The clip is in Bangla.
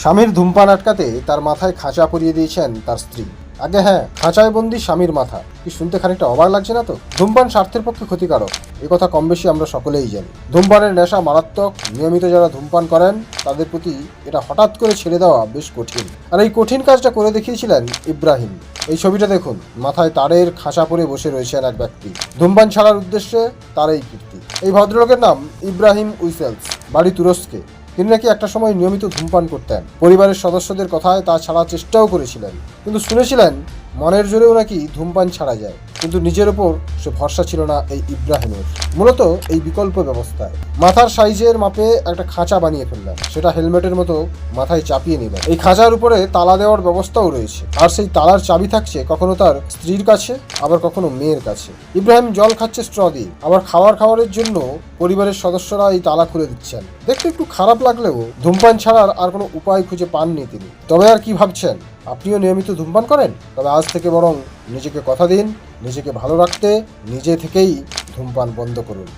স্বামীর ধূমপান আটকাতে তার মাথায় খাঁচা পরিয়ে দিয়েছেন তার স্ত্রী। আগে হ্যাঁ, খাঁচায় বন্দি স্বামীর মাথা। কি শুনতে খানিকটা অবাক লাগছে না তো? ধূমপান স্বাস্থ্যের পক্ষে ক্ষতিকারক, কথা কম বেশি আমরা সকলেই জানি। ধূমপানের নেশা মারাত্মক। নিয়মিত যারা ধূমপান করেন তাদের প্রতি এটা হঠাৎ করে ছেড়ে দেওয়া বেশ কঠিন। আর এই কঠিন কাজটা করে দেখিয়েছিলেন ইব্রাহিম। এই ছবিটা দেখুন, মাথায় তারের খাঁচা পরে বসে রয়েছেন এক ব্যক্তি। ধূমপান ছাড়ার উদ্দেশ্যে তার এই কীর্তি। এই ভদ্রলোকের নাম ইব্রাহিম উইসেলস, বাড়ি তুরস্কে। তিনি নাকি একটা সময় নিয়মিত ধূমপান করতেন। পরিবারের সদস্যদের কথায় তা ছাড়ার চেষ্টাও করেছিলেন, কিন্তু শুনেছিলেন মনের জোরেও নাকি ধূমপান ছাড়া যায়। কিন্তু নিজের ওপর সে ভরসা ছিল না এই ইব্রাহিমের। মূলত এই বিকল্প ব্যবস্থায় মাথার সাইজের মাপে একটা খাঁচা বানিয়ে ফেললেন, সেটা হেলমেটের মতো মাথায় চাপিয়ে নিলেন। এই খাঁচার উপরে তালা দেওয়ার ব্যবস্থাও রয়েছে, আর সেই তালার চাবি থাকছে কখনো তার স্ত্রীর কাছে, আবার কখনো মেয়ের কাছে। ইব্রাহিম জল খাচ্ছে স্ট্র দিয়ে, আবার খাওয়ারের জন্য পরিবারের সদস্যরা এই তালা খুলে দিচ্ছেন। দেখতে একটু খারাপ লাগলেও ধূমপান ছাড়ার আর কোনো উপায় খুঁজে পাননি তিনি। তবে আর কি ভাবছেন? আপনিও নিয়মিত ধূমপান করেন? তবে আজ থেকে বরং নিজেকে কথা দিন, নিজেকে ভালো রাখতে নিজে থেকেই ধূমপান বন্ধ করুন।